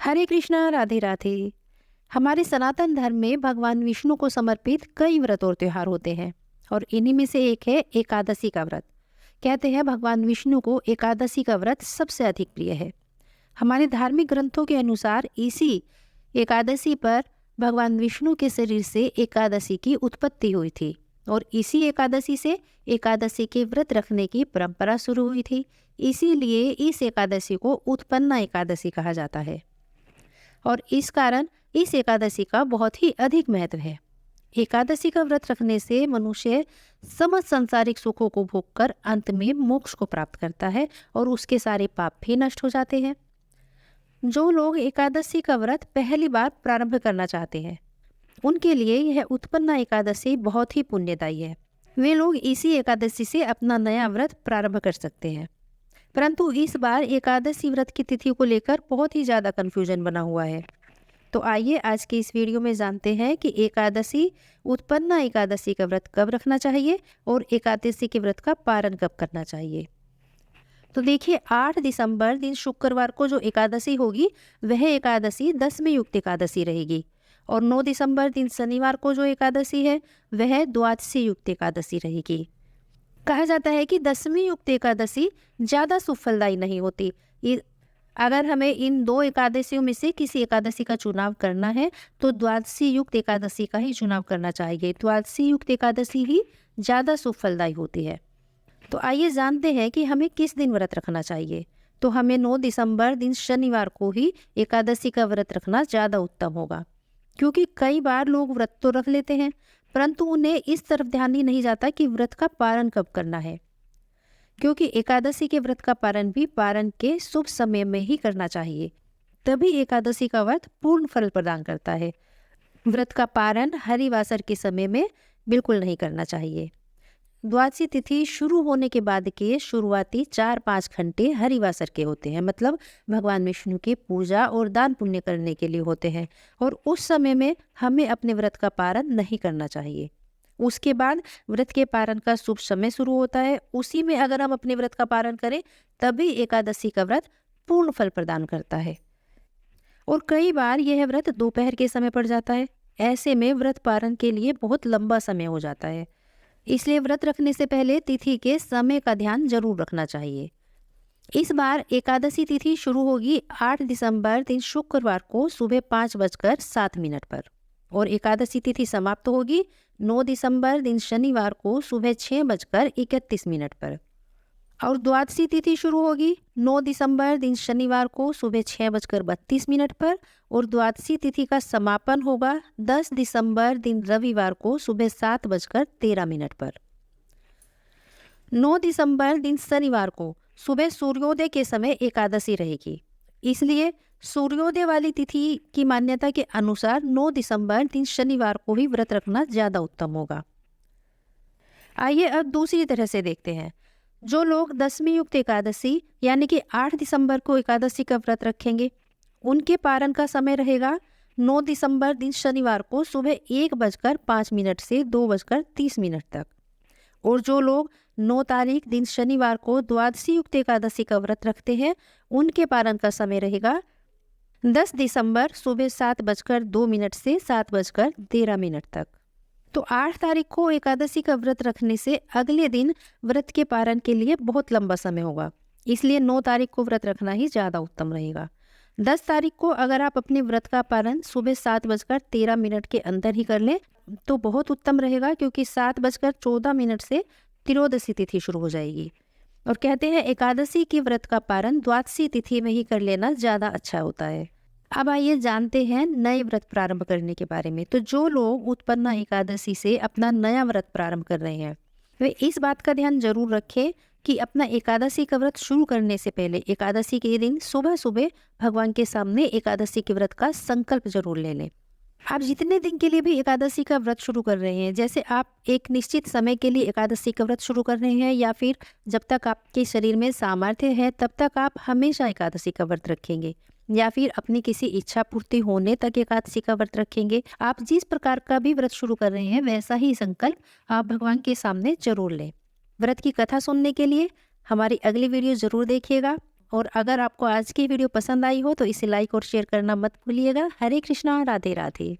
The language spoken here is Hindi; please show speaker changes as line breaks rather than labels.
हरे कृष्णा, राधे राधे। हमारे सनातन धर्म में भगवान विष्णु को समर्पित कई व्रत और त्योहार होते हैं और इन्हीं में से एक है एकादशी का व्रत। कहते हैं भगवान विष्णु को एकादशी का व्रत सबसे अधिक प्रिय है। हमारे धार्मिक ग्रंथों के अनुसार इसी एकादशी पर भगवान विष्णु के शरीर से एकादशी की उत्पत्ति हुई थी और इसी एकादशी से एकादशी के व्रत रखने की परंपरा शुरू हुई थी। इसीलिए इस एकादशी को उत्पन्ना एकादशी कहा जाता है और इस कारण इस एकादशी का बहुत ही अधिक महत्व है। एकादशी का व्रत रखने से मनुष्य समस्त सांसारिक सुखों को भोगकर अंत में मोक्ष को प्राप्त करता है और उसके सारे पाप भी नष्ट हो जाते हैं। जो लोग एकादशी का व्रत पहली बार प्रारंभ करना चाहते हैं उनके लिए यह उत्पन्ना एकादशी बहुत ही पुण्यदायी है। वे लोग इसी एकादशी से अपना नया व्रत प्रारंभ कर सकते हैं। परंतु इस बार एकादशी व्रत की तिथि को लेकर बहुत ही ज़्यादा कन्फ्यूजन बना हुआ है। तो आइए आज की इस वीडियो में जानते हैं कि एकादशी उत्पन्ना एकादशी का व्रत कब रखना चाहिए और एकादशी के व्रत का पारण कब करना चाहिए। तो देखिए, 8 दिसंबर दिन शुक्रवार को जो एकादशी होगी वह एकादशी दशमी युक्त एकादशी रहेगी और 9 दिसंबर दिन शनिवार को जो एकादशी है वह द्वादशी युक्त एकादशी रहेगी। कहा जाता है कि दशमी युक्त एकादशी ज़्यादा सुफलदायी नहीं होती। अगर हमें इन दो एकादशियों में से किसी एकादशी का चुनाव करना है तो द्वादशी युक्त एकादशी का ही चुनाव करना चाहिए। द्वादशी युक्त एकादशी ही ज़्यादा सुफलदायी होती है। तो आइए जानते हैं कि हमें किस दिन व्रत रखना चाहिए। तो हमें 9 दिसंबर दिन शनिवार को ही एकादशी का व्रत रखना ज़्यादा उत्तम होगा, क्योंकि कई बार लोग व्रत तो रख लेते हैं परंतु उन्हें इस तरफ ध्यान ही नहीं जाता कि व्रत का पारण कब करना है, क्योंकि एकादशी के व्रत का पारण भी पारण के शुभ समय में ही करना चाहिए। तभी एकादशी का व्रत पूर्ण फल प्रदान करता है। व्रत का पारण हरिवासर के समय में बिल्कुल नहीं करना चाहिए। द्वादशी तिथि शुरू होने के बाद के शुरुआती 4-5 घंटे हरिवासर के होते हैं, मतलब भगवान विष्णु की पूजा और दान पुण्य करने के लिए होते हैं और उस समय में हमें अपने व्रत का पारण नहीं करना चाहिए। उसके बाद व्रत के पारण का शुभ समय शुरू होता है। उसी में अगर हम अपने व्रत का पारण करें तभी एकादशी का व्रत पूर्ण फल प्रदान करता है। और कई बार यह व्रत दोपहर के समय पड़ जाता है। ऐसे में व्रत पारण के लिए बहुत लंबा समय हो जाता है। इसलिए व्रत रखने से पहले तिथि के समय का ध्यान जरूर रखना चाहिए। इस बार एकादशी तिथि शुरू होगी 8 दिसंबर दिन शुक्रवार को सुबह 5:07 पर और एकादशी तिथि समाप्त होगी 9 दिसंबर दिन शनिवार को सुबह 6:31 पर और द्वादशी तिथि शुरू होगी 9 दिसंबर दिन शनिवार को सुबह 6:32 पर और द्वादशी तिथि का समापन होगा 10 दिसंबर दिन रविवार को सुबह 7:13 पर। 9 दिसंबर दिन शनिवार को सुबह सूर्योदय के समय एकादशी रहेगी। इसलिए सूर्योदय वाली तिथि की मान्यता के अनुसार 9 दिसंबर दिन शनिवार को ही व्रत रखना ज़्यादा उत्तम होगा। आइए अब दूसरी तरह से देखते हैं। जो लोग दशमी युक्त एकादशी यानी कि 8 दिसंबर को एकादशी का व्रत रखेंगे उनके पारण का समय रहेगा 9 दिसंबर दिन शनिवार को सुबह 1:05 से 2:30 तक और जो लोग 9 तारीख दिन शनिवार को द्वादशी युक्त एकादशी का व्रत रखते हैं उनके पारण का समय रहेगा 10 दिसंबर सुबह 7:02 से 7:13 तक। तो 8 तारीख को एकादशी का व्रत रखने से अगले दिन व्रत के पारण के लिए बहुत लंबा समय होगा, इसलिए 9 तारीख को व्रत रखना ही ज़्यादा उत्तम रहेगा। 10 तारीख को अगर आप अपने व्रत का पारण सुबह 7:13 के अंदर ही कर लें तो बहुत उत्तम रहेगा, क्योंकि 7:14 से त्रयोदशी तिथि शुरू हो जाएगी और कहते हैं एकादशी के व्रत का पारण द्वादशी तिथि में ही कर लेना ज़्यादा अच्छा होता है। अब आइए जानते हैं नए व्रत प्रारंभ करने के बारे में। तो जो लोग उत्पन्ना एकादशी से अपना नया व्रत प्रारंभ कर रहे हैं वे इस बात का ध्यान जरूर रखें कि अपना एकादशी का व्रत शुरू करने से पहले एकादशी के दिन सुबह सुबह भगवान के सामने एकादशी के व्रत का संकल्प जरूर ले लें। आप जितने दिन के लिए भी एकादशी का व्रत शुरू कर रहे हैं, जैसे आप एक निश्चित समय के लिए एकादशी का व्रत शुरू कर रहे हैं या फिर जब तक आपके शरीर में सामर्थ्य है तब तक आप हमेशा एकादशी का व्रत रखेंगे या फिर अपनी किसी इच्छा पूर्ति होने तक एकादशी का व्रत रखेंगे। आप जिस प्रकार का भी व्रत शुरू कर रहे हैं वैसा ही संकल्प आप भगवान के सामने जरूर लें। व्रत की कथा सुनने के लिए हमारी अगली वीडियो जरूर देखिएगा और अगर आपको आज की वीडियो पसंद आई हो तो इसे लाइक और शेयर करना मत भूलिएगा। हरे कृष्णा, राधे राधे।